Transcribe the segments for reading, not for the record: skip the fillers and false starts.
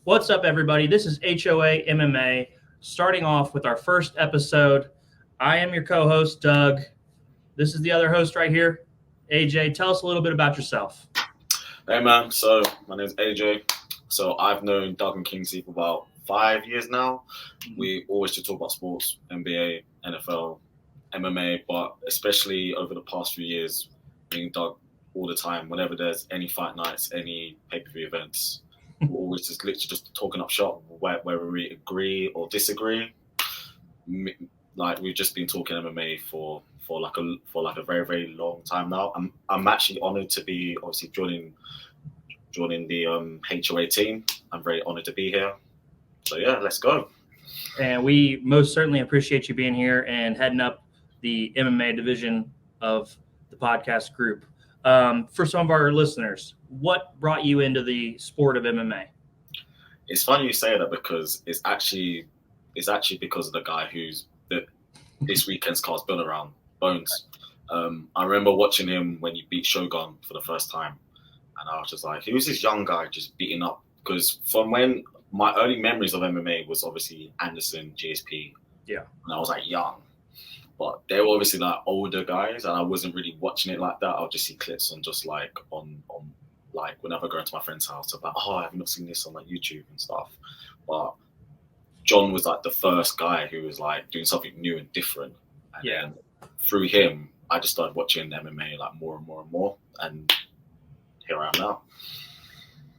What's up, everybody? This is HOA MMA, starting off with our first episode. I am your co-host, Doug. This is the other host right here, AJ. Tell us a little bit about yourself. Hey man, so my name's AJ. So I've known Doug and Kingsley for about 5 years now. We always just talk about sports, NBA, NFL, MMA, but especially over the past few years, me and Doug all the time, whenever there's any fight nights, any pay-per-view events, we're always just literally just talking up shop, whether we agree or disagree. Like we've just been talking MMA for like a very, very long time now. I'm actually honoured to be obviously joining the HOA team. I'm very honoured to be here. So yeah, let's go. And we most certainly appreciate you being here and heading up the MMA division of the podcast group. For some of our listeners, what brought you into the sport of MMA? It's funny you say that because it's actually because of the guy who's this weekend's card's built around, Bones. I remember watching him when he beat Shogun for the first time, and I was just like, who's this young guy just beating up? Because from when my early memories of MMA was obviously Anderson, GSP, and I was like young, but they were obviously like older guys, and I wasn't really watching it like that. I'll just see clips on just like on like whenever I go into my friend's house about, I have not seen this on like YouTube and stuff. But John was like the first guy who was like doing something new and different. And then through him, I just started watching MMA like more and more and more. And here I am now.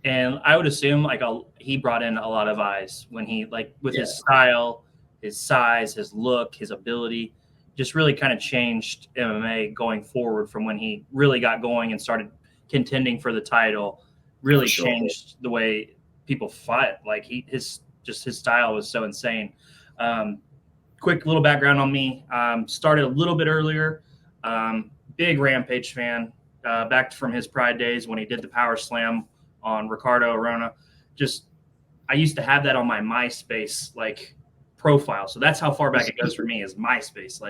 And I would assume like he brought in a lot of eyes when he with his style, his size, his look, his ability, just really kind of changed MMA going forward from when he really got going and started contending for the title. Really changed the way people fight. Like his style was so insane. Quick little background on me. Started a little bit earlier. Big Rampage fan. Back from his Pride days when he did the Power Slam on Ricardo Arona. I used to have that on my MySpace profile. So that's how far back it goes for me is MySpace.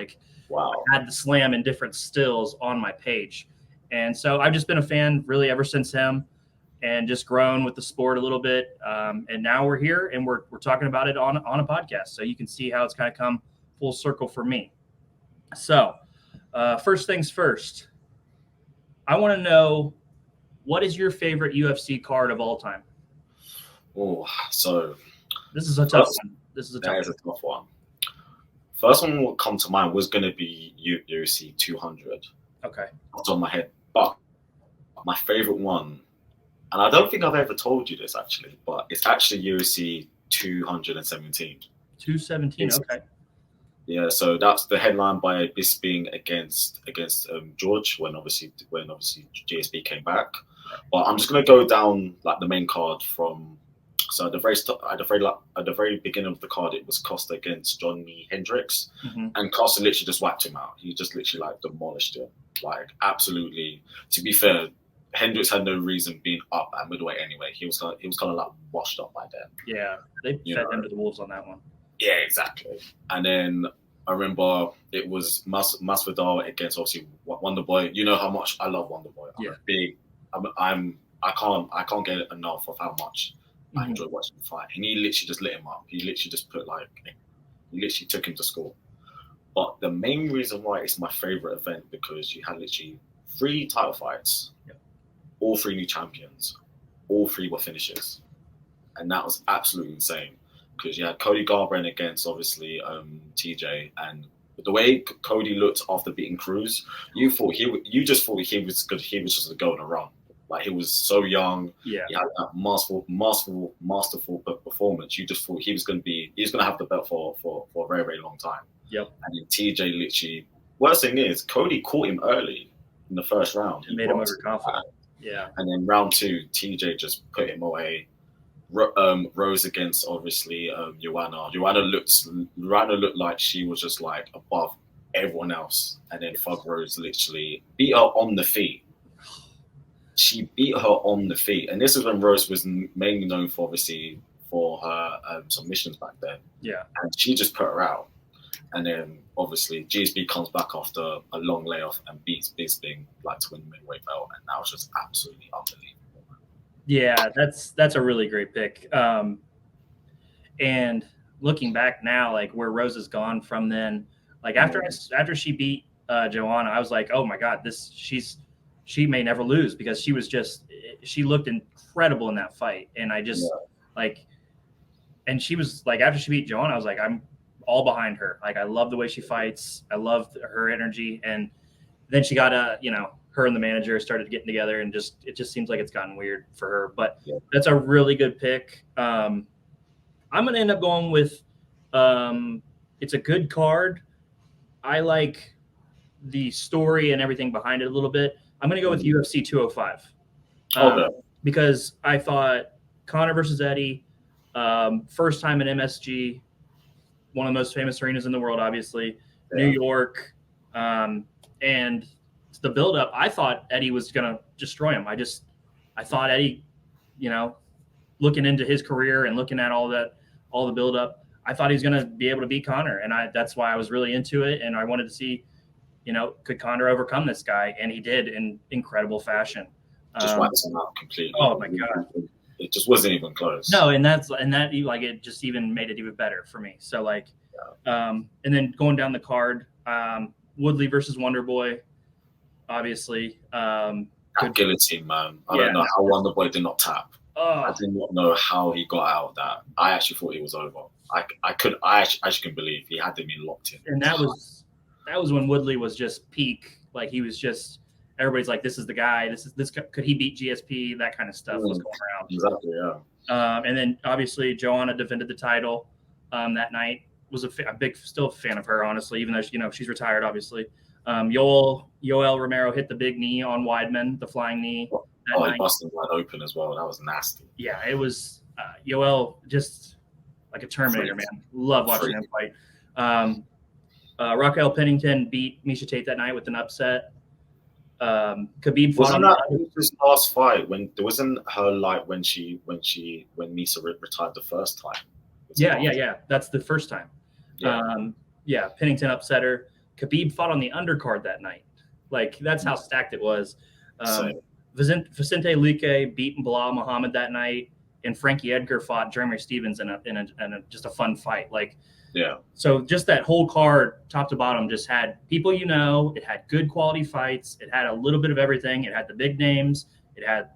Wow. I had the slam in different stills on my page. And so I've just been a fan really ever since him and just grown with the sport a little bit. And now we're here and we're talking about it on a podcast. So you can see how it's kind of come full circle for me. So first things first, I want to know, what is your favorite UFC card of all time? Oh, so this is a tough one. That is a tough one. First one will come to mind was going to be UFC 200. Okay. Off the top of my head. But my favorite one, and I don't think I've ever told you this actually, but it's actually UFC 217. 217, okay. Yeah, so that's the headline by Bisping against George when obviously GSP came back. But I'm just gonna go down like the main card from. So at the very beginning of the card, it was Costa against Johnny Hendricks, and Costa literally just wiped him out. He just literally demolished him, absolutely. To be fair, Hendricks had no reason being up at middleweight anyway. He was kind of washed up by then. Yeah, they fed him to the wolves on that one. Yeah, exactly. And then I remember it was Masvidal against obviously Wonderboy. You know how much I love Wonderboy. I can't get enough of how much I enjoy watching him fight. And he literally just lit him up. He literally just he literally took him to school. But the main reason why it's my favorite event because you had literally 3 title fights, all 3 new champions, all 3 were finishes, and that was absolutely insane. Because you had Cody Garbrandt against obviously TJ, and the way Cody looked after beating Cruz, you just thought he was good. He was just going to run. Like he was so young. Yeah. He had that masterful performance. You just thought he's going to have the belt for a very, very long time. Yep. And then TJ literally. Worst thing is Cody caught him early in the first round. He made him overconfident. Yeah. And then round 2, TJ just put him away. Rose against obviously Joanna. Joanna looked like she was just above everyone else, and then Thug Rose literally beat her on the feet. She beat her on the feet, and this is when Rose was mainly known for obviously for her submissions back then. Yeah, and she just put her out, and then obviously GSP comes back after a long layoff and beats Bisping to win the middleweight belt, and that was just absolutely unbelievable. Yeah, that's a really great pick. And looking back now, like where Rose has gone from then, like after she beat Joanna, I was like, oh my God, she may never lose, because she looked incredible in that fight. And I just like, and she was like, after she beat Joanna, I was like, I'm all behind her. Like, I love the way she fights. I love her energy. And then she got her and the manager started getting together, and it just seems like it's gotten weird for her. But that's a really good pick. I'm going to end up going with, it's a good card. I like the story and everything behind it a little bit. I'm going to go with UFC 205. Because I thought Conor versus Eddie, first time in MSG, one of the most famous arenas in the world, obviously, New York, and the buildup. I thought Eddie was going to destroy him. I thought Eddie, looking into his career and looking at all the buildup, I thought he was going to be able to beat Conor, and that's why I was really into it, and I wanted to see, could Conor overcome this guy, and he did in incredible fashion. Just wiped him out completely. Oh my God. It just wasn't even close. No, and that like it just even made it even better for me. So like, and then going down the card, Woodley versus Wonderboy, obviously. That guillotine, man. I don't know how Wonderboy did not tap. I did not know how he got out of that. I actually thought he was over. I actually couldn't believe he had him locked in. And that was when Woodley was just peak. Like he was just. Everybody's like, this is the guy. This could he beat GSP? That kind of stuff was going around. Exactly, yeah. And then obviously Joanna defended the title that night. Was still a fan of her, honestly, even though she's retired, obviously. Yoel Romero hit the big knee on Weidman, the flying knee. He busted him wide open as well. That was nasty. Yeah, it was Yoel, just like a Terminator, man. Love watching him fight. Raquel Pennington beat Miesha Tate that night with an upset. Khabib wasn't that his last fight when there wasn't her like when Misa retired the first time? Yeah. That's the first time. Pennington upset her. Khabib fought on the undercard that night. Like that's how stacked it was. Vicente Luque beat Bilal Muhammad that night, and Frankie Edgar fought Jeremy Stevens in a just a fun fight. Like. Yeah. So just that whole card, top to bottom, just had people it had good quality fights. It had a little bit of everything. It had the big names. It had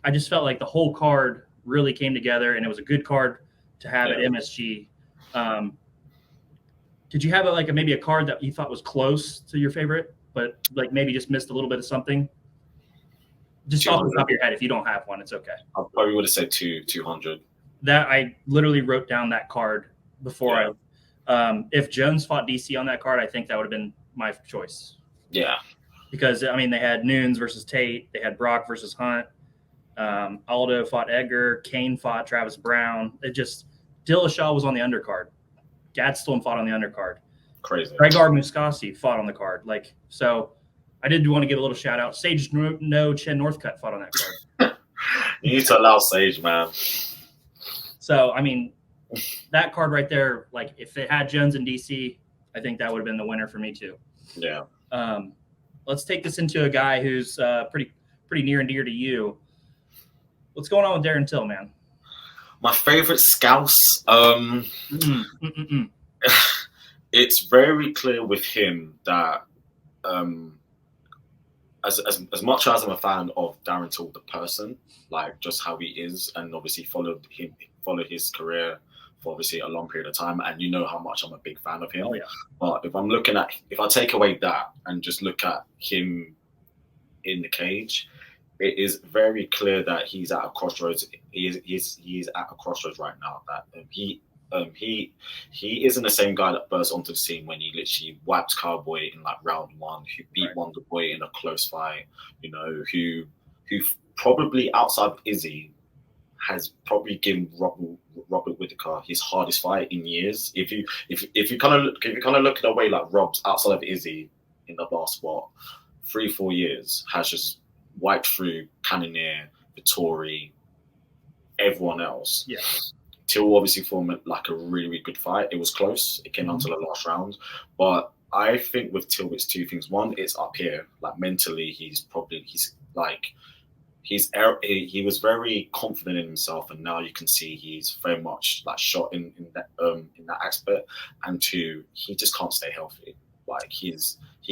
I just felt like the whole card really came together, and it was a good card to have at MSG. Did you have maybe a card that you thought was close to your favorite, but like maybe just missed a little bit of something? Just off the top of your head, if you don't have one, it's okay. I probably would have said 200. That I literally wrote down that card before if Jones fought DC on that card, I think that would have been my choice. Yeah. Because, they had Nunes versus Tate. They had Brock versus Hunt. Aldo fought Edgar. Kane fought Travis Brown. Dillashaw was on the undercard. Gadstorm fought on the undercard. Crazy. Rhaegar Muscasi fought on the card. So I did want to give a little shout out. Sage No Chen Northcutt fought on that card. You need to allow Sage, man. So, that card right there, like if it had Jones and DC, I think that would have been the winner for me too. Yeah. Let's take this into a guy who's pretty near and dear to you. What's going on with Darren Till, man? My favorite Scouse. It's very clear with him that as much as I'm a fan of Darren Till the person, like just how he is, and obviously followed his career for obviously a long period of time, and how much I'm a big fan of him. Oh, yeah. But if I take away that and just look at him in the cage, it is very clear that he's at a crossroads. He's at a crossroads right now. That he isn't the same guy that burst onto the scene when he literally wiped Cowboy in like round one, who beat Wonderboy in a close fight. Who probably outside of Izzy has probably given Robert Whittaker his hardest fight in years. If you kind of look at the way like Rob's outside of Izzy in the last 3-4 years has just wiped through Cannonier, Vittori, everyone else. Yeah. Till obviously formed like a really, really good fight. It was close. It came down to the last round. But I think with Till, it's two things. One, it's up here. Like mentally, he's he was very confident in himself, and now you can see he's very much like shot in that aspect. And two, he just can't stay healthy. Like he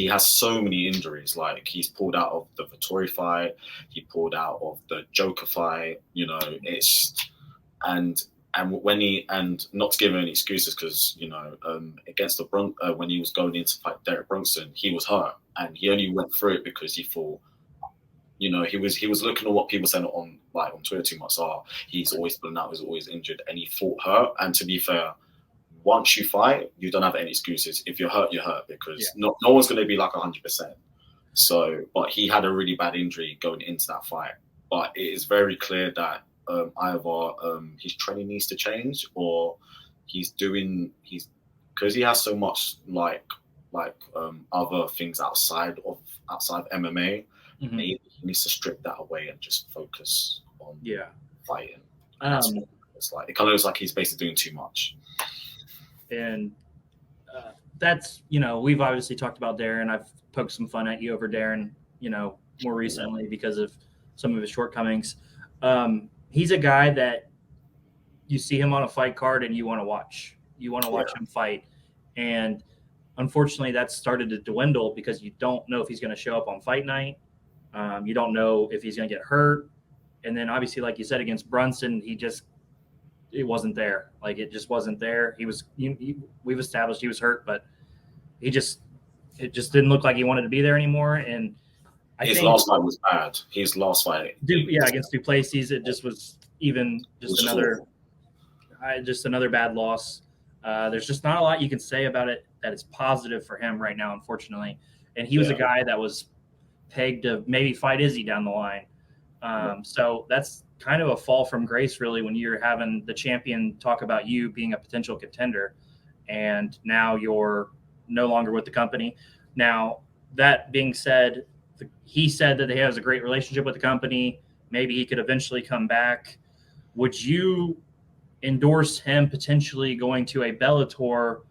has so many injuries. Like he's pulled out of the Vittori fight, he pulled out of the Joker fight. You know, and not to give him any excuses, because against when he was going in to fight Derek Brunson, he was hurt, and he only went through it because he thought. He was looking at what people said on Twitter too much. He's always pulling out, he's always injured, and he fought hurt. And to be fair, once you fight, you don't have any excuses. If you're hurt, you're hurt, because no one's going to be like 100%. So, but he had a really bad injury going into that fight. But it is very clear that either his training needs to change, or because he has so much other things outside of MMA. Mm-hmm. Maybe he needs to strip that away and just focus on fighting. It's like it kind of looks like he's basically doing too much. And that's we've obviously talked about Darren. I've poked some fun at you over Darren, more recently because of some of his shortcomings. He's a guy that you see him on a fight card and you want to watch. You want to watch him fight, and unfortunately, that's started to dwindle because you don't know if he's going to show up on fight night. You don't know if he's going to get hurt. And then obviously, like you said, against Brunson, it wasn't there. Like, it just wasn't there. We've established he was hurt, but it just didn't look like he wanted to be there anymore. And his last fight was bad. His last fight. Against Duplessis, it just was another bad loss. There's just not a lot you can say about it that is positive for him right now, unfortunately. And he was a guy that was pegged to maybe fight Izzy down the line. So that's kind of a fall from grace, really, when you're having the champion talk about you being a potential contender, and now you're no longer with the company. Now, that being said, he said that he has a great relationship with the company. Maybe he could eventually come back. Would you endorse him potentially going to a Bellator?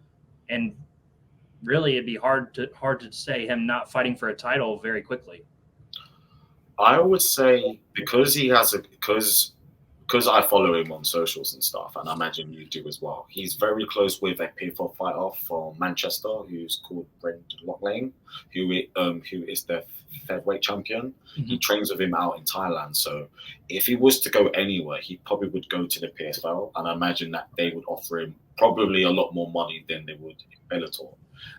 And really, it'd be hard to say him not fighting for a title very quickly. I would say because I follow him on socials and stuff, and I imagine you do as well. He's very close with a PFL fighter from Manchester who's called Brendan Locklane, who is the featherweight champion. Mm-hmm. He trains with him out in Thailand. So if he was to go anywhere, he probably would go to the PFL, and I imagine that they would offer him probably a lot more money than they would in Bellator.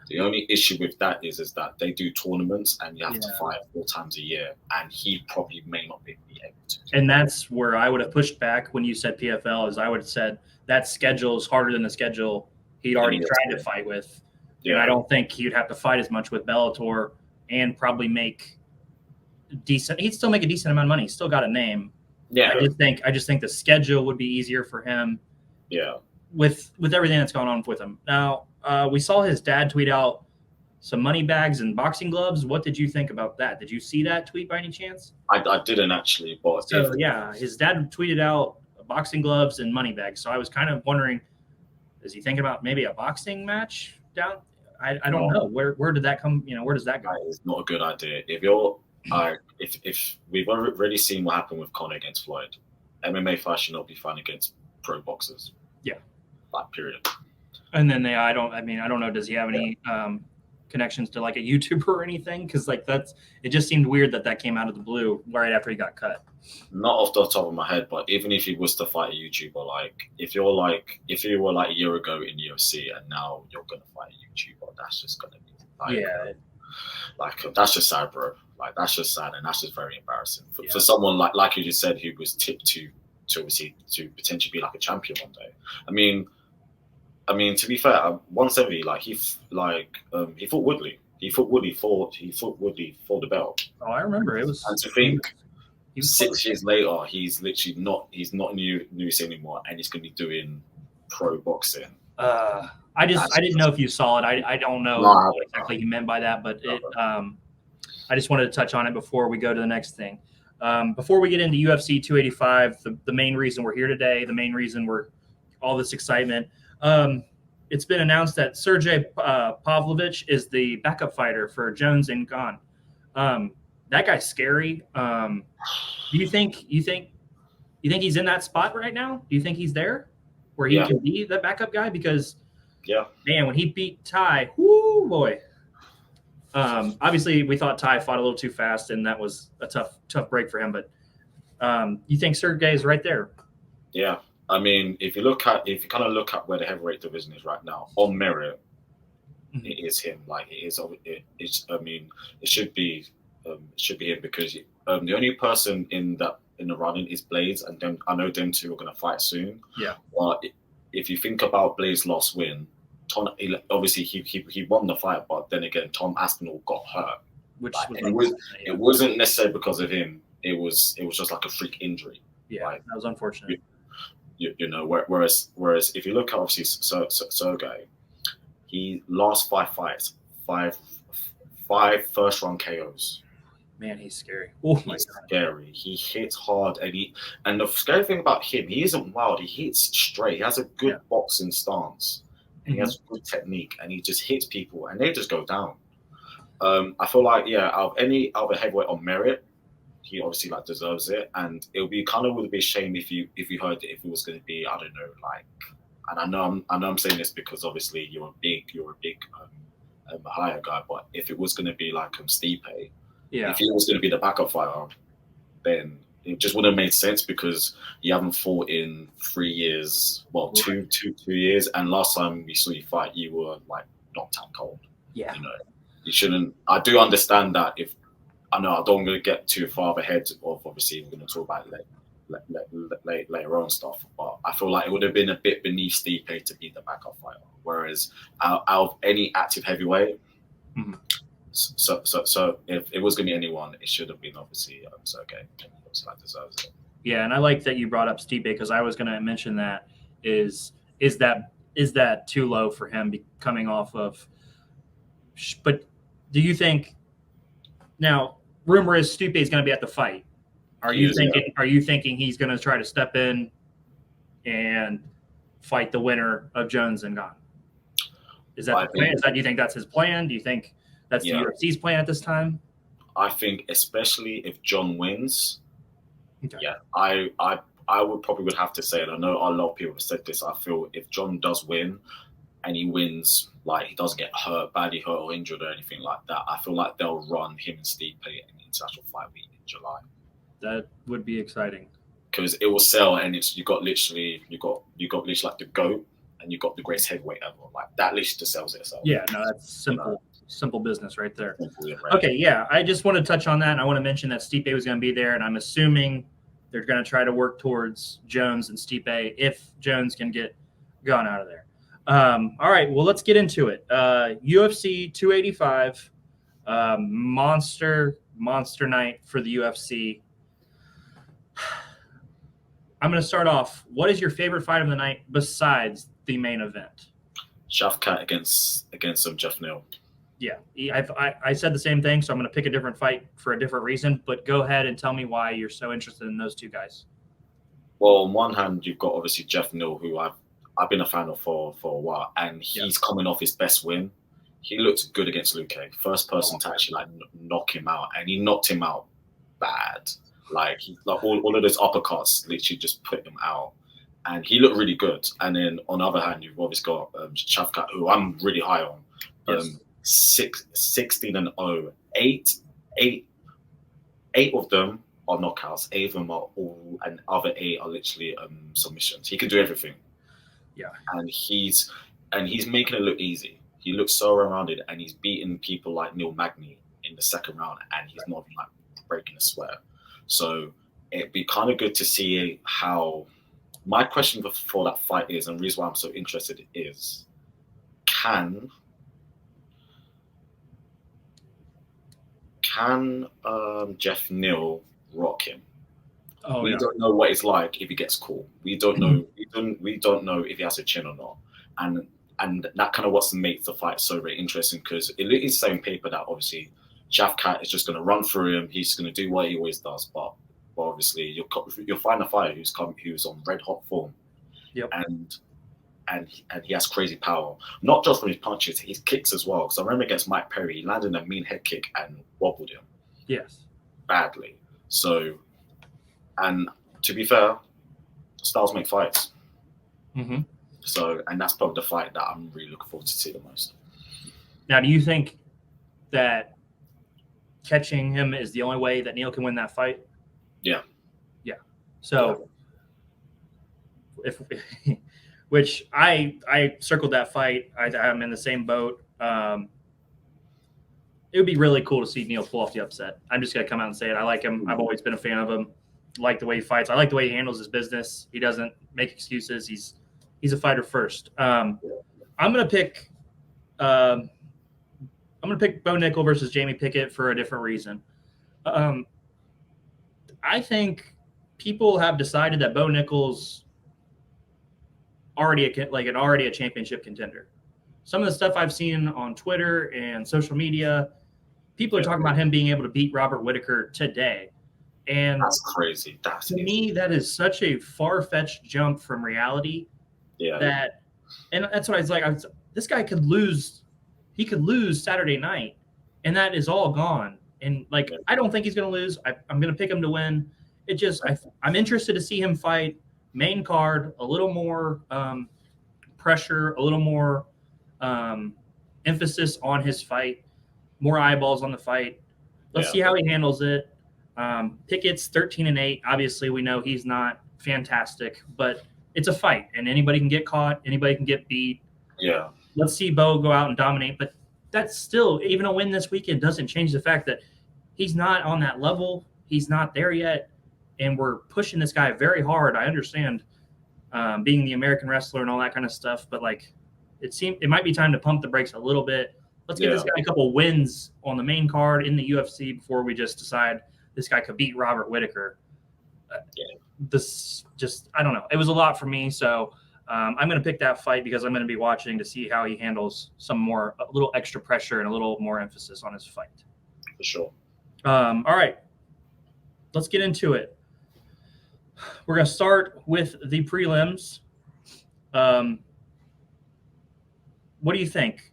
The only issue with that is that they do tournaments and you have to fight 4 times a year, and he probably may not be able to. And that's where I would have pushed back when you said PFL, is I would have said that schedule is harder than the schedule he'd already tried to fight with. Yeah. And I don't think he'd have to fight as much with Bellator and probably make decent. He'd still make a decent amount of money. He's still got a name. Yeah. I just think the schedule would be easier for him. Yeah. With everything that's going on with him. Now, we saw his dad tweet out some money bags and boxing gloves. What did you think about that? Did you see that tweet by any chance? I didn't actually. But his dad tweeted out boxing gloves and money bags. So I was kind of wondering, is he thinking about maybe a boxing match down? I don't know. Where did that come? Where does that go? It's not a good idea. If we've already seen what happened with Conor against Floyd, MMA fights should not be fighting against pro boxers. Yeah. Period. And then I don't know. Does he have any connections to like a YouTuber or anything? Because it just seemed weird that came out of the blue right after he got cut. Not off the top of my head, but even if he was to fight a YouTuber, if you were a year ago in UFC and now you're gonna fight a YouTuber, that's just gonna be that's just sad, bro. That's just sad, and that's just very embarrassing for someone like you just said, who was tipped to potentially be like a champion one day. I mean, to be fair, 170, he fought Woodley. He fought Woodley for the belt. Oh, I remember it was. And to think, 6 years later, he's literally not news anymore, and he's going to be doing pro boxing. I didn't know if you saw it. I don't know what exactly he meant by that, but I just wanted to touch on it before we go to the next thing. Before we get into UFC 285, the main reason we're here today, the main reason we're all this excitement. It's been announced that Sergei Pavlovich is the backup fighter for Jones and Gane. that guy's scary. Do you think he's in that spot right now? Do you think he's there where he Yeah, can be the backup guy? Because yeah, man, when he beat Ty, whoo boy. Obviously, we thought Ty fought a little too fast, and that was a tough break for him. But you think Sergey is right there? yeah. I mean, if you kind of look at where the heavyweight division is right now, on merit, Mhm. it is him. Like it is. It's. I mean, it should be. It should be him because the only person in the running is Blaze, and then I know them two are going to fight soon. Yeah. But if you think about Blaze's last win, Tom obviously he won the fight, but then again, Tom Aspinall got hurt. Which Like, was it wasn't necessarily because of him. It was just like a freak injury. yeah, Like, that was unfortunate. Whereas if you look at obviously Sergey, he last 5 fights, five first round KOs. Man, he's scary. Oh my He's god. scary. He hits hard, and the scary thing about him, he isn't wild. He hits straight. He has a good boxing stance, and he has good technique, and he just hits people, and they just go down. I feel like out of a heavyweight on merit, he obviously like deserves it, and it would be a shame if you heard it if it was going to be, I don't know, like, and I know I'm saying this because obviously you're a big higher guy, but if it was going to be like Stipe, if he was going to be the backup fighter, then it just wouldn't have made sense because you haven't fought in 3 years, well, two years, and last time we saw you fight, you were like knocked out cold. Yeah. You know, you shouldn't. I do understand that. If I know I don't want to get too far ahead of obviously we're going to talk about later on stuff, but I feel like it would have been a bit beneath Stipe to be the backup fighter. Whereas out of any active heavyweight, so if it was going to be anyone, it should have been obviously Sergey. Obviously, that deserves it. Yeah, and I like that you brought up Stipe because I was going to mention that is that too low for him coming off of. But do you think now? Rumor is Stipe is going to be at the fight. Are you thinking he's going to try to step in and fight the winner of Jones and Gane? Is that the plan? Do you think that's his plan? Do you think that's the UFC's plan at this time? I think especially if John wins, I would probably have to say, and I know a lot of people have said this, I feel if John does win and he wins, like he doesn't get badly hurt or injured or anything like that, I feel like they'll run him and Stipe in the international fight week in July. That would be exciting because it will sell, and you got literally like the GOAT, and you got the greatest heavyweight ever. Like that literally just sells itself. Yeah, no, that's simple business right there. Okay, yeah, I just want to touch on that, and I want to mention that Stipe was going to be there, and I'm assuming they're going to try to work towards Jones and Stipe if Jones can get Gane out of there. All right, well, let's get into it. UFC 285, monster night for the UFC. I'm going to start off. What is your favorite fight of the night besides the main event? Shavkat against Jeff Neal. Yeah, I said the same thing, so I'm going to pick a different fight for a different reason. But go ahead and tell me why you're so interested in those two guys. Well, on one hand, you've got obviously Jeff Neal, who I've been a fan of for a while, and he's coming off his best win. He looked good against Luque. First person to actually like knock him out, and he knocked him out bad. Like all of those uppercuts literally just put him out, and he looked really good. And then on the other hand, you've obviously got Shavkat, who I'm really high on. 16-0, eight of them are knockouts. 8 of them are all, and other 8 are literally submissions. He can do everything. Yeah, and he's making it look easy. He looks so rounded, and he's beating people like Neil Magny in the second round, and he's not even like breaking a sweat. So it'd be kind of good to see how. My question for that fight is, and the reason why I'm so interested is, can Jeff Neal rock him? We don't know what it's like if he gets caught. We don't know. We don't know if he has a chin or not, and that kind of what makes the fight so very interesting because it is the same paper that obviously Shavkat is just going to run through him. He's going to do what he always does, but obviously you'll find a fighter who's on red hot form, and he has crazy power, not just from his punches, his kicks as well. Because I remember against Mike Perry, he landed a mean head kick and wobbled him. Yes. badly. So, and to be fair, styles make fights. Mm-hmm. So, and that's probably the fight that I'm really looking forward to see the most. Now, do you think that catching him is the only way that Neil can win that fight? Yeah. Yeah. So, if which I circled that fight. I'm in the same boat. It would be really cool to see Neil pull off the upset. I'm just gonna come out and say it. I like him. I've always been a fan of him. Like the way he fights. I like the way he handles his business. He doesn't make excuses. He's a fighter first. I'm gonna pick. I'm gonna pick Bo Nickel versus Jamie Pickett for a different reason. I think people have decided that Bo Nickel's already a championship contender. Some of the stuff I've seen on Twitter and social media, people are talking about him being able to beat Robert Whittaker today. And that's crazy. To me, that is such a far-fetched jump from reality. Yeah. And that's what I was like. This guy could lose. He could lose Saturday night, and that is all gone. And like, I don't think he's going to lose. I'm going to pick him to win. I'm interested to see him fight main card, a little more pressure, a little more emphasis on his fight, more eyeballs on the fight. Let's see how he handles it. Pickett's 13-8. Obviously, we know he's not fantastic, but it's a fight, and anybody can get caught, anybody can get beat. Yeah. Let's see Bo go out and dominate, but that's still, even a win this weekend doesn't change the fact that he's not on that level. He's not there yet, and we're pushing this guy very hard. I understand being the American wrestler and all that kind of stuff, but like, it might be time to pump the brakes a little bit. Let's get this guy a couple wins on the main card in the UFC before we just decide this guy could beat Robert Whittaker. I don't know. It was a lot for me, so I'm going to pick that fight because I'm going to be watching to see how he handles a little extra pressure and a little more emphasis on his fight. For sure. All right. Let's get into it. We're going to start with the prelims. What do you think?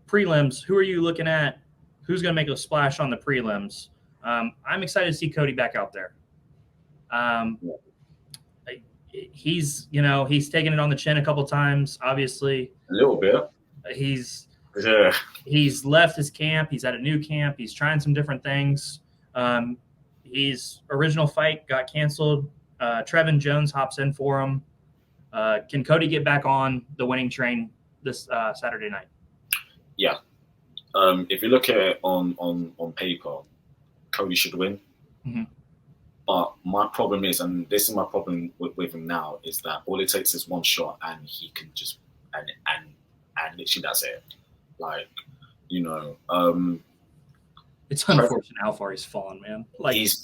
Prelims, who are you looking at? Who's going to make a splash on the prelims? I'm excited to see Cody back out there. He's taken it on the chin a couple times, obviously. A little bit. He's left his camp. He's at a new camp. He's trying some different things. His original fight got canceled. Trevin Jones hops in for him. Can Cody get back on the winning train this Saturday night? Yeah. If you look at it on paper, Cody should win. Mm-hmm. But my problem is, and this is my problem with him now, is that all it takes is one shot and he can just and literally that's it. Like, it's unfortunate how far he's fallen, man. Like, he's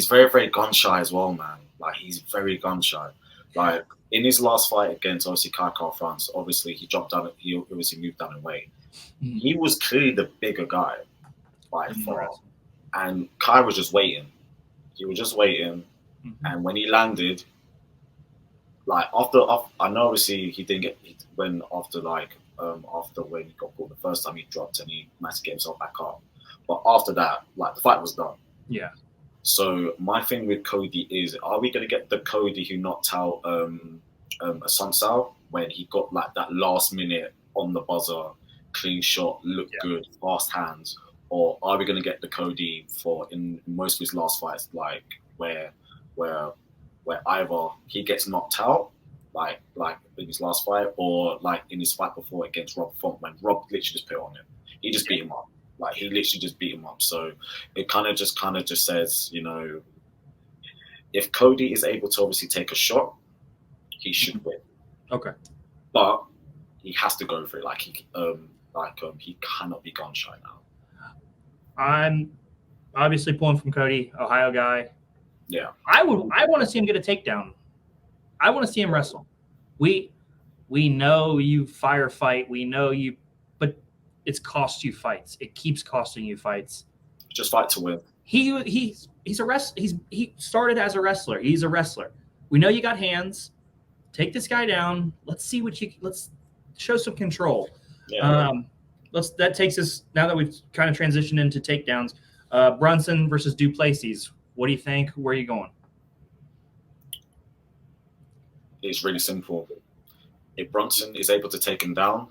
very, very gun shy as well, man. Like, he's very gun shy. Like, in his last fight against obviously Kai France, obviously he dropped down. He obviously moved down in weight. Mm-hmm. He was clearly the bigger guy by far, and Kai was just waiting. He was just waiting, mm-hmm. And when he landed, like after I know obviously he didn't get after when he got caught the first time he dropped and he managed to get himself back up, but after that, like, the fight was done. Yeah. So my thing with Cody is, are we going to get the Cody who knocked out Assunção when he got like that last minute on the buzzer, clean shot, looked good, fast hands? Or are we going to get the Cody for in most of his last fights, like where either he gets knocked out, like in his last fight, or like in his fight before against Rob Font, when Rob literally just put on him. He just beat him up. Like, he literally just beat him up. So it kind of just says, if Cody is able to obviously take a shot, he should win. Okay. But he has to go for it. Like, he cannot be gun shy now. I'm obviously pulling from Cody, Ohio guy. Yeah. I want to see him get a takedown. I want to see him wrestle. We know you fight. We know you, but it's cost you fights. It keeps costing you fights. Just fight to win. He's a wrestler. He started as a wrestler. He's a wrestler. We know you got hands. Take this guy down. Let's show some control. Yeah. That takes us, now that we've kind of transitioned into takedowns, Brunson versus Duplessis. What do you think? Where are you going? It's really simple. If Brunson is able to take him down,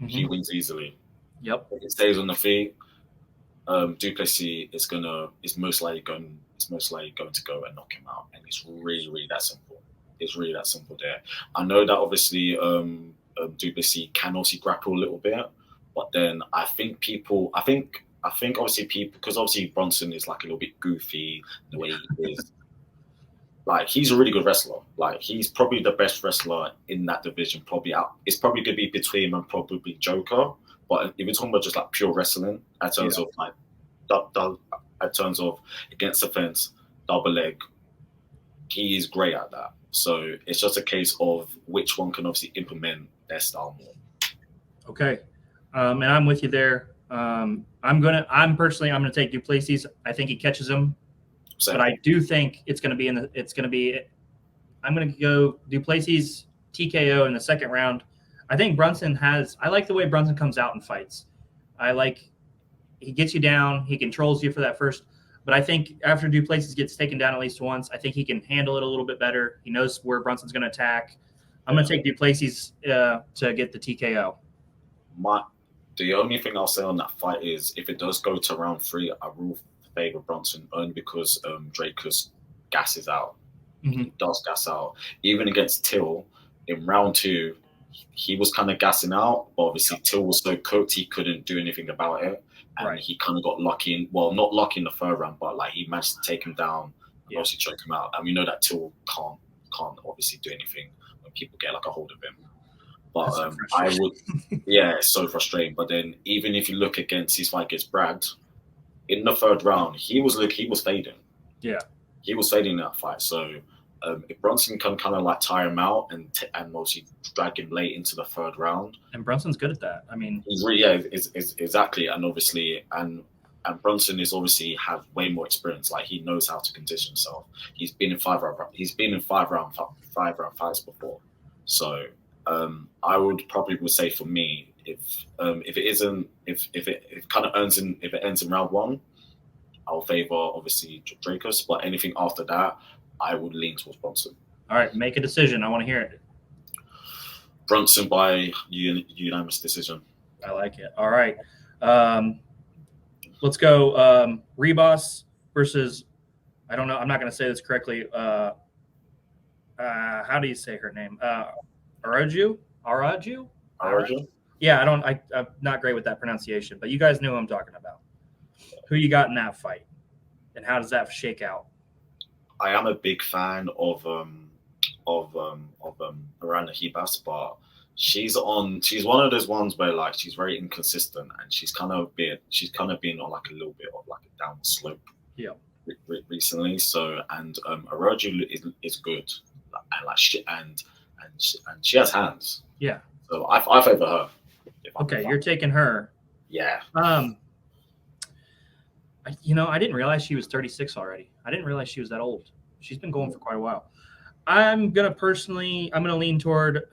he Mm-hmm. wins easily. Yep. If it stays on the feet, Duplessis is most likely going to go and knock him out, and it's really that simple. It's really that simple there. I know that obviously Duplessis can also grapple a little bit, but then I think obviously people, because obviously Bronson is like a little bit goofy the way he is. Like he's a really good wrestler. Like he's probably the best wrestler in that division. Probably out. It's probably gonna be between him and probably Joker. But if you're talking about just like pure wrestling, in terms of like in terms of against the fence, double leg, he is great at that. So it's just a case of which one can obviously implement their style more. Okay. And I'm with you there. I'm gonna take Duplessis. I think he catches him, So but I do think I'm gonna go Duplessis TKO in the second round. I think I like the way Brunson comes out and fights. He gets you down, he controls you for that first, but I think after Duplessis gets taken down at least once, I think he can handle it a little bit better. He knows where Brunson's gonna attack. I'm gonna take Duplessis to get the TKO. The only thing I'll say on that fight is if it does go to round 3, I will favor Bronson only because Drakus gasses out. Mm-hmm. He does gas out. Even against Till in round 2, he was kind of gassing out, but obviously Till was so cooked he couldn't do anything about it, and he kind of got lucky. Not lucky in the third round, but like he managed to take him down and obviously choke him out. And we know that Till can't obviously do anything when people get like a hold of him. But I would, it's so frustrating. But then even if you look against his fight against Brad, in the third round, he was fading. Yeah, he was fading that fight. So if Brunson can kind of like tire him out and mostly drag him late into the third round, and Brunson's good at that. I mean, he's really is exactly, and obviously and Brunson is obviously have way more experience. Like he knows how to condition himself. He's been in five round fights before. So I would probably say for me, if it kind of ends in round 1, I'll favor obviously Drakus. But anything after that, I would lean towards Brunson. All right, make a decision. I want to hear it. Brunson by unanimous decision. I like it. All right, let's go. Rebos versus, I don't know. I'm not going to say this correctly. How do you say her name? Araju? Yeah, I'm not great with that pronunciation, but you guys know who I'm talking about. Who you got in that fight, and how does that shake out? I am a big fan of Miranda Hebas, but she's one of those ones where like she's very inconsistent and she's kind of been on like a little bit of like a downward slope. Yeah. Recently, so and Araju is good, and like she has hands. Yeah. So I favor her. Okay, you're taking her. Yeah. I didn't realize she was 36 already. I didn't realize she was that old. She's been going for quite a while. I'm gonna lean toward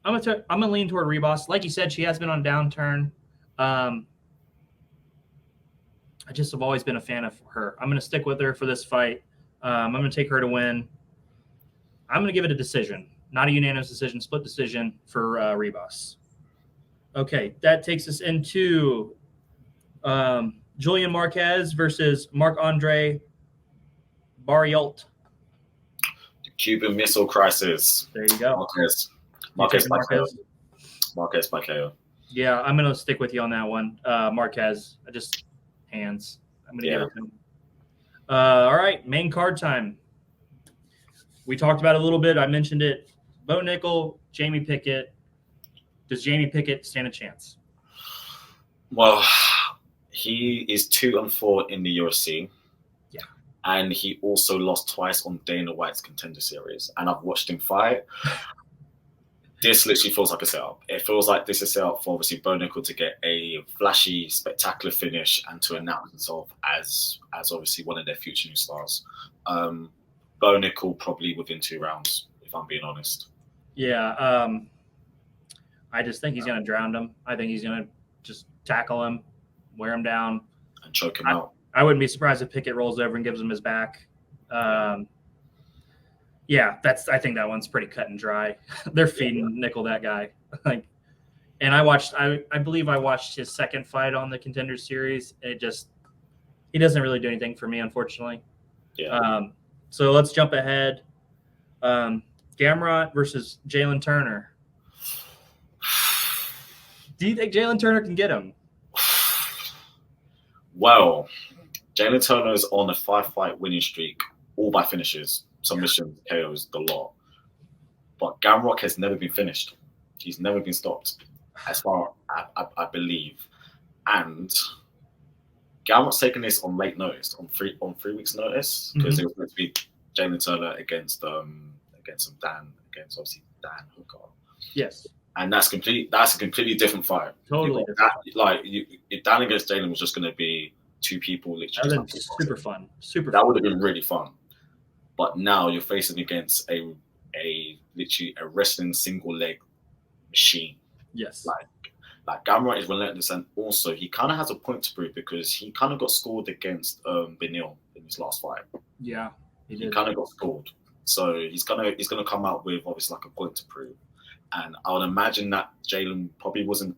Rebos. Like you said, she has been on a downturn. I just have always been a fan of her. I'm gonna stick with her for this fight. I'm gonna take her to win. I'm gonna give it a decision, not a unanimous decision, split decision for Rebos. Okay, that takes us into Julian Marquez versus Marc-Andre Barriault. The Cuban Missile Crisis. There you go. Marquez by KO. Yeah, I'm going to stick with you on that one. Marquez, hands. I'm going to give it to him. All right, main card time. We talked about it a little bit. I mentioned it. Bo Nickel, Jamie Pickett. Does Jamie Pickett stand a chance? Well, he is 2-4 in the UFC. Yeah. And he also lost twice on Dana White's Contender Series. And I've watched him fight. This literally feels like a setup. It feels like this is set up for obviously Bo Nickel to get a flashy, spectacular finish and to announce himself as obviously one of their future new stars. Bo Nickel probably within 2 rounds, if I'm being honest. Yeah. I just think he's going to drown him. I think he's going to just tackle him, wear him down, and choke him out. I wouldn't be surprised if Pickett rolls over and gives him his back. Yeah, I think that one's pretty cut and dry. They're feeding nickel that guy. And I believe I watched his second fight on the Contender Series. And he doesn't really do anything for me, unfortunately. Yeah. So let's jump ahead. Gamrot versus Jalen Turner. Do you think Jalen Turner can get him? Well, Jalen Turner is on a 5-fight winning streak, all by finishes, submissions, KOs, the lot. But Gamrot has never been finished. He's never been stopped, as far I believe. And Gamrot's taking this on late notice, on 3 weeks' notice, because it was meant to be Jalen Turner against obviously Dan Hooker. Yes. And that's a completely different fight. Totally different. If Dan against Jalen was just going to be two people literally. That would have been super fun. That would have been really fun. But now you're facing against a literally a wrestling single leg machine. Yes. Like Gamrot is relentless, and also he kind of has a point to prove because he kind of got scored against Benil in his last fight. Yeah, he kind of got scored, so he's gonna come out with obviously like a point to prove. And I would imagine that Jalen probably wasn't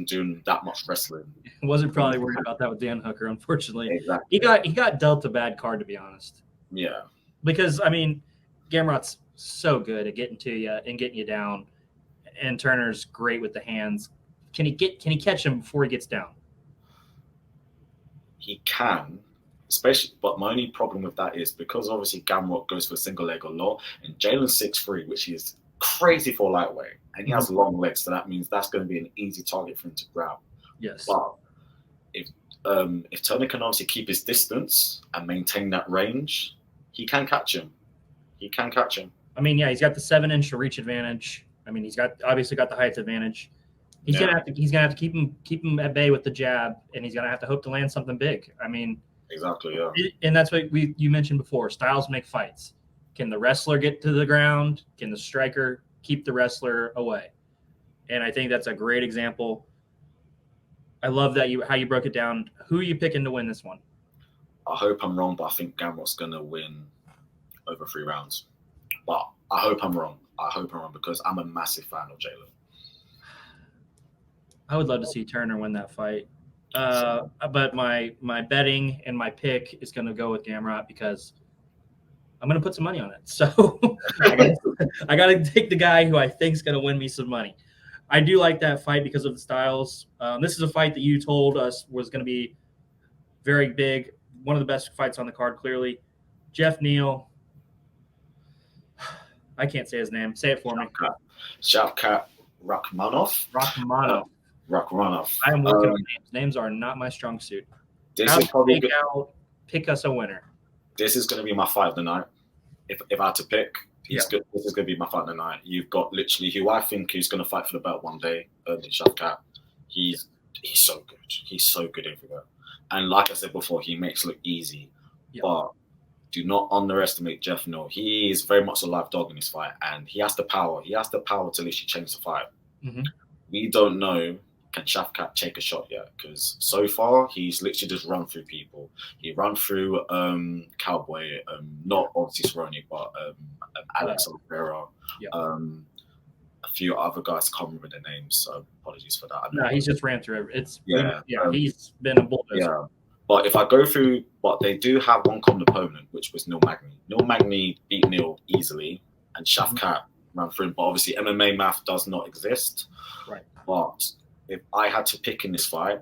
doing that much wrestling. Wasn't probably worried about that with Dan Hooker, unfortunately. Exactly. He got dealt a bad card, to be honest. Yeah. Because I mean, Gamrot's so good at getting to you and getting you down, and Turner's great with the hands. Can he catch him before he gets down? He can, especially. But my only problem with that is because obviously Gamrot goes for a single leg a lot, and Jalen's 6'3", which is crazy for lightweight, and he has long legs, so that means that's going to be an easy target for him to grab. Yes. But if Turner can obviously keep his distance and maintain that range, he can catch him. I mean, yeah, he's got the 7-inch reach advantage. I mean, he's obviously got the height advantage. He's gonna have to keep him at bay with the jab, and he's gonna have to hope to land something big. I mean, exactly, yeah. And that's what you mentioned before. Styles make fights. Can the wrestler get to the ground? Can the striker keep the wrestler away? And I think that's a great example. I love that how you broke it down. Who are you picking to win this one? I hope I'm wrong, but I think Gamrot's gonna win over 3 rounds. But I hope I'm wrong. Because I'm a massive fan of Jalen. I would love to see Turner win that fight. But my betting and my pick is going to go with Gamrot because I'm going to put some money on it. So I got to take the guy who I think is going to win me some money. I do like that fight because of the styles. This is a fight that you told us was going to be very big. One of the best fights on the card, clearly. Jeff Neal. I can't say his name. Say it for me. Shavkat Rakhmonov. Rakhmonov. I am working on names. Names are not my strong suit. Pick us a winner. This is going to be my fight of the night. If I had to pick, this is going to be my fight of the night. You've got literally who I think is going to fight for the belt one day, Shavkat. He's so good. He's so good everywhere. And like I said before, he makes it look easy. Yep. But do not underestimate Jeff Neal. He is very much a live dog in this fight, and he has the power. He has the power to literally change the fight. Mm-hmm. We don't know, can Shavkat take a shot yet? Because so far, he's literally just run through people. He ran through Cowboy, not obviously Cerrone, but Alex Oliveira, a few other guys. I can't remember their names, so apologies for that. No, he's just ran through it. He's been a bulldozer. Yeah. But if I go through, but they do have one common opponent, which was Neil Magny. Neil Magny beat Neil easily, and Shavkat ran through him. But obviously, MMA math does not exist. Right. But if I had to pick in this fight,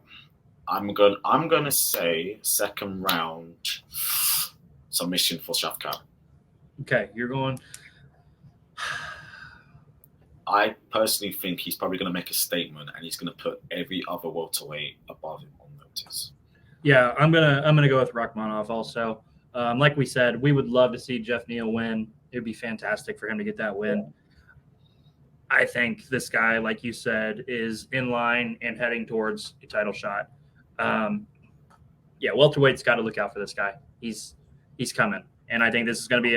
I'm gonna say second round submission for Shavkat. Okay, you're going. I personally think he's probably going to make a statement, and he's going to put every other welterweight above him on notice. Yeah, I'm gonna go with Rakhmonov also. Like we said, we would love to see Jeff Neal win. It would be fantastic for him to get that win. I think this guy, like you said, is in line and heading towards a title shot. Welterweight's got to look out for this guy. He's coming, and I think this is going to be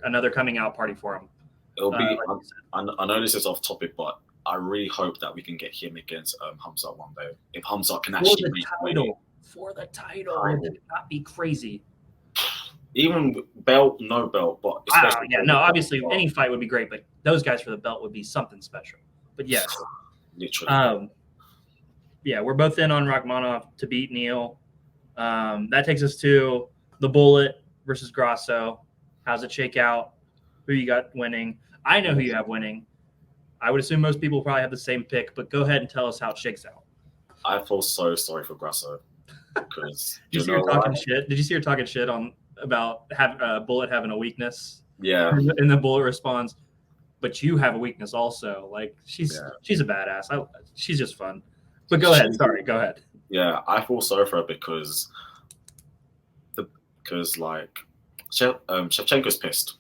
another coming out party for him. It'll be. I know this is off topic, but I really hope that we can get him against Hamzat one day. If Hamzat can For actually the make title. For the title. It would not be crazy. Even belt, no belt, but Wow, especially yeah, no, obviously any fight would be great, but those guys for the belt would be something special. But yes. Literally. Yeah, we're both in on Rachmanov to beat Neal. That takes us to the Bullet versus Grasso. How's it shake out? Who you got winning? I know who you have winning. I would assume most people probably have the same pick, but go ahead and tell us how it shakes out. I feel so sorry for Grasso because Did you see her talking shit? Did you see her talking shit about Bullet having a weakness? Yeah. And the Bullet responds, "But you have a weakness also." Like she's a badass. She's just fun. But go ahead. Sorry, go ahead. Yeah, I feel sorry for her because like Shevchenko's pissed.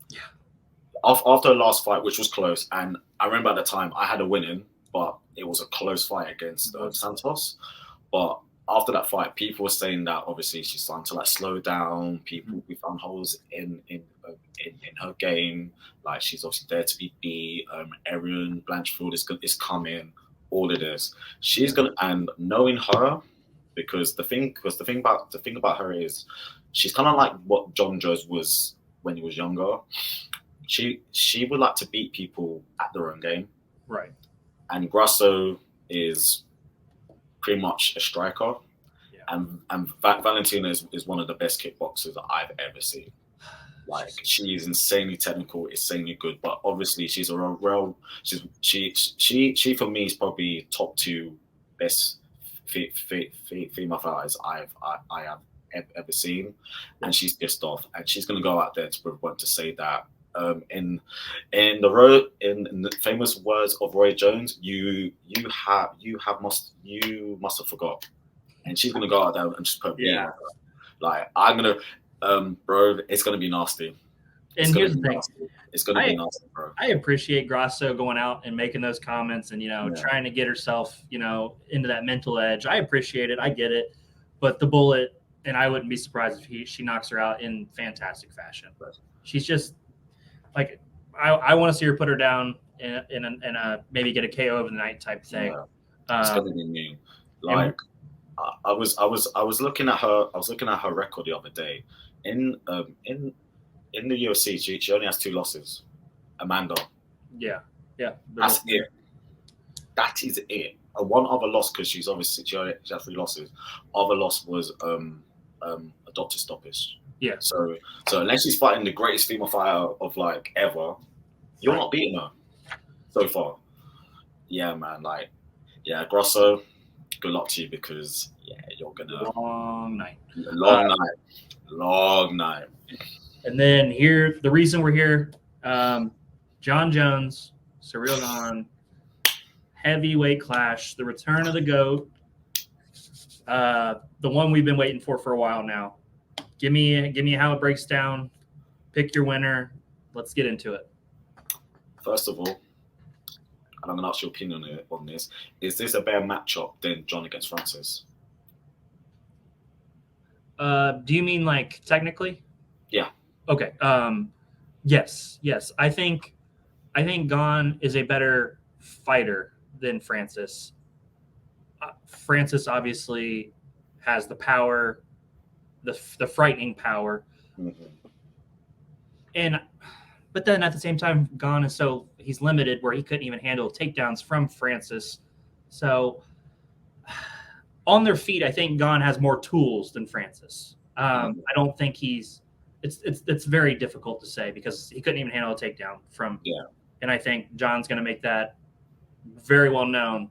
Yeah. After the last fight, which was close, and I remember at the time I had a winning, but it was a close fight against Santos. But after that fight, people were saying that obviously she's starting to like slow down. We found holes in her game. Like she's obviously there to be beat. Erin Blanchfield is coming. All it is, she's gonna, and knowing her, because the thing about her is she's kind of like what John Jones was when he was younger. She would like to beat people at their own game, right? And Grasso is pretty much a striker, and Valentina is one of the best kickboxers that I've ever seen. Like she is insanely technical, insanely good, but obviously she's she for me is probably top 2 best female fighters I have ever seen, and she's pissed off, and she's gonna go out there to want to say that in the famous words of Roy Jones, you must have forgot, and she's gonna go out there and just put me on. Like I'm gonna. Bro, it's gonna be nasty. And here's the thing: it's gonna be nasty, bro. I appreciate Grasso going out and making those comments and trying to get herself into that mental edge. I appreciate it. I get it. But the Bullet, and I wouldn't be surprised if she knocks her out in fantastic fashion. She's just like I want to see her put her down in a maybe get a KO of the night type thing. Yeah. It's gonna be mean. Like I was looking at her record the other day. In the UFC, she only has 2 losses. Amanda. Yeah. That's it. That is it. One other loss, because she has 3 losses. Other loss was a doctor stoppage. Yeah. So unless she's fighting the greatest female fighter of like ever, you're not beating her so far. Yeah, man. Like, yeah, Grosso, good luck to you, because you're gonna long night. And then here, the reason we're here, John Jones, Ciryl Gane, heavyweight clash, the return of the GOAT, the one we've been waiting for a while now. Give me how it breaks down. Pick your winner. Let's get into it. First of all, and I'm going to ask your opinion on this. Is this a better matchup than John against Francis? Do you mean like technically? Yeah. Okay. Yes. I think Gane is a better fighter than Francis. Francis obviously has the power, the frightening power, but then at the same time, Gane is he's limited where he couldn't even handle takedowns from Francis. So on their feet, I think Gane has more tools than Francis. I don't think it's very difficult to say because he couldn't even handle a takedown from. Yeah. And I think John's going to make that very well known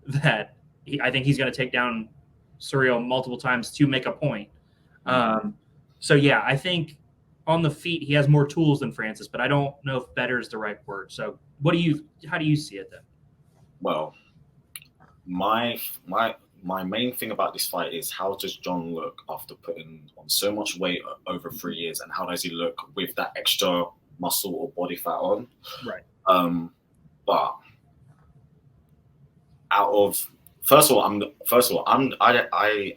that I think he's going to take down Ciryl multiple times to make a point. So yeah, I think on the feet he has more tools than Francis, but I don't know if better is the right word. So how do you see it then? Well, my main thing about this fight is how does John look after putting on so much weight over 3 years, and how does he look with that extra muscle or body fat on? Right. But first of all, I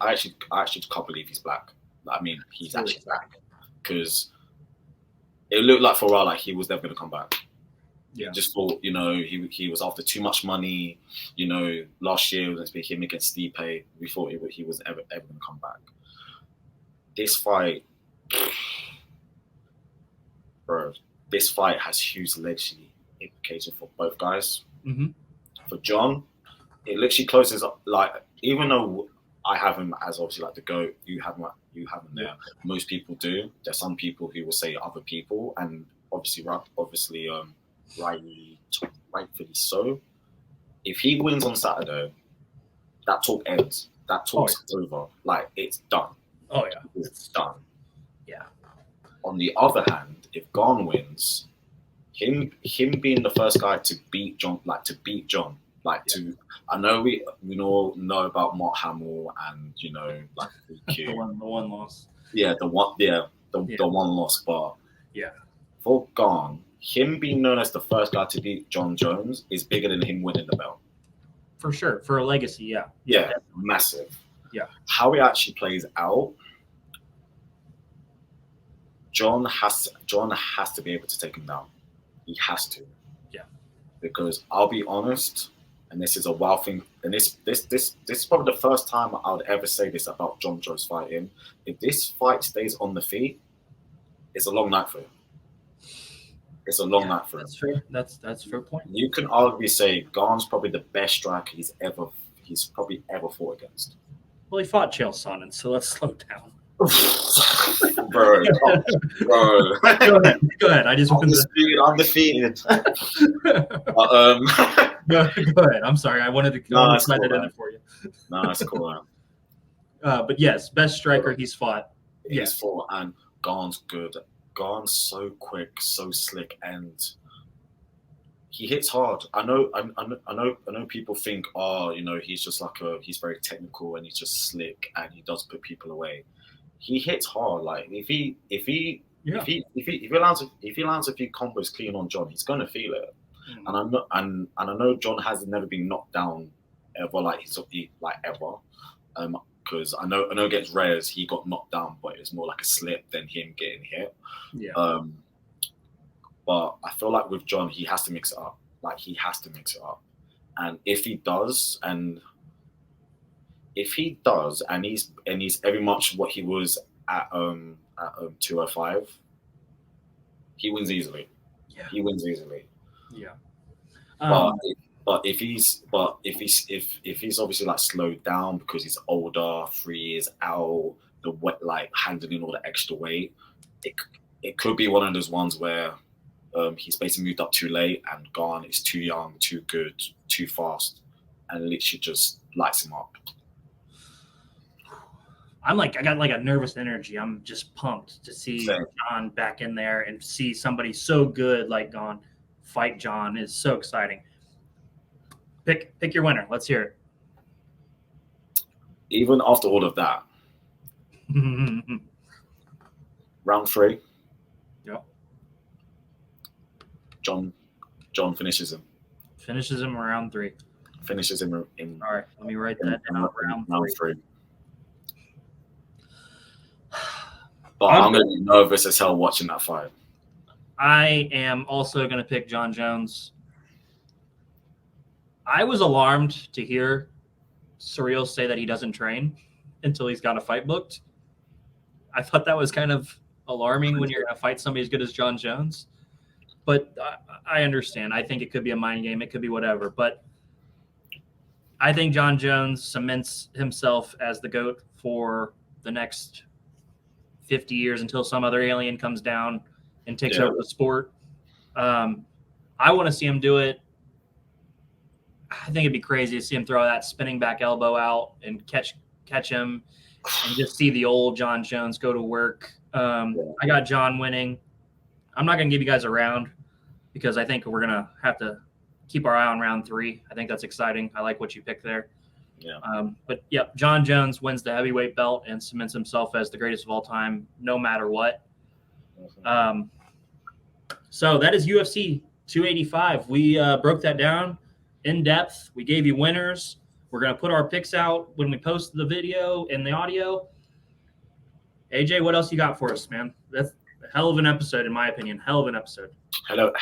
actually can't believe he's black. I mean, he's actually black, because it looked like for a while like he was never going to come back. Yeah. He just thought, he was after too much money. Last year, let's be him against Stipe. We thought he was ever going to come back. This fight, bro, has huge legacy implications for both guys. Mm-hmm. For John, it literally closes up, like, even though I have him as obviously like the GOAT, you have him there. Most people do. There's some people who will say other people, and rightfully so. If he wins on Saturday, that talk ends. That talk's over. Like, it's done. Oh yeah, it's done. Yeah. On the other hand, if Garn wins, him being the first guy to beat John, I know we all know about Mark Hamill and like the one loss. Yeah, the one loss, but yeah, for Garn, him being known as the first guy to beat John Jones is bigger than him winning the belt. For sure, for a legacy, yeah. Yeah, massive. Yeah. How it actually plays out, John has to be able to take him down. He has to. Yeah. Because I'll be honest, and this is a wild thing, and this is probably the first time I would ever say this about John Jones fighting. If this fight stays on the feet, it's a long night for him. It's a long night for him. That's fair. That's a fair point. You can arguably say Garn's probably the best striker he's probably ever fought against. Well, he fought Chael Sonnen, so let's slow down. bro. Go ahead. I just undefeated. Go ahead. I'm sorry. I wanted to slide that in for you. No, that's cool. But yes, best striker he's fought. He's fought, and Garn's good. Garn's so quick, so slick, and he hits hard. I know people think, he's just he's very technical and he's just slick and he does put people away. He hits hard. Like if he lands a few combos clean on John, he's gonna feel it. Mm. And I know John has never been knocked down ever, ever. Because I know against Reyes he got knocked down, but it was more like a slip than him getting hit. Yeah. But I feel like with John, he has to mix it up. And if he does, and he's very much what he was at 205, he wins easily. Yeah. He wins easily. Yeah. But if he's obviously like slowed down because he's older, 3 years out, handling all the extra weight, it could be one of those ones where he's basically moved up too late and Garn is too young, too good, too fast, and literally just lights him up. I got like a nervous energy. I'm just pumped to see John back in there and see somebody so good like Garn fight John is so exciting. Pick your winner. Let's hear it. Even after all of that, round 3. Yeah. John finishes him. Finishes him around 3. Finishes him in. All right, let me write that down. Round 3. But I'm going to be nervous as hell watching that fight. I am also going to pick John Jones. I was alarmed to hear Surreal say that he doesn't train until he's got a fight booked. I thought that was kind of alarming when you're going to fight somebody as good as John Jones. But I understand. I think it could be a mind game. It could be whatever. But I think John Jones cements himself as the GOAT for the next 50 years until some other alien comes down and takes over the sport. I want to see him do it. I think it'd be crazy to see him throw that spinning back elbow out and catch him and just see the old John Jones go to work. I got John winning. I'm not going to give you guys a round because I think we're going to have to keep our eye on round 3. I think that's exciting. I like what you picked there. Yeah. But John Jones wins the heavyweight belt and cements himself as the greatest of all time, no matter what. So that is UFC 285. We broke that down in depth. We gave you winners. We're going to put our picks out when we post the video and the audio. AJ, what else you got for us, man? That's a hell of an episode, in my opinion. Hell of an episode. Hell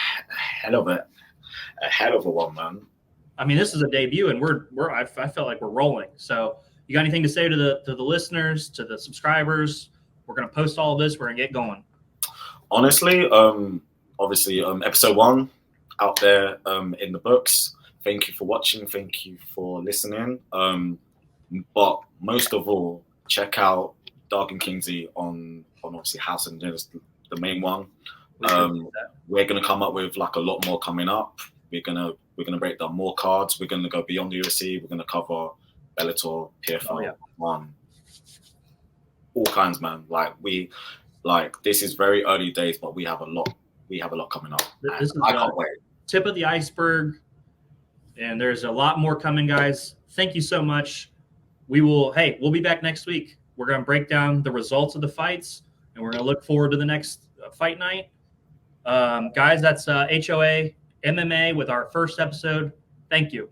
of a hell of a one, man. I mean, this is a debut, and I felt like we're rolling. So, you got anything to say to the listeners, to the subscribers? We're gonna post all of this. We're gonna get going. Honestly, obviously, episode 1 out there in the books. Thank you for watching. Thank you for listening. But most of all, check out Dark and Kingsley on obviously House and Dinner, the main one. We're gonna come up with like a lot more coming up. We're gonna break down more cards. We're gonna go beyond the UFC. We're gonna cover Bellator, PFL, one, all kinds, man. This is very early days, but we have a lot. We have a lot coming up. I can't wait. Tip of the iceberg, and there's a lot more coming, guys. Thank you so much. We'll be back next week. We're gonna break down the results of the fights, and we're gonna look forward to the next fight night. Guys, that's HOA MMA with our first episode. Thank you.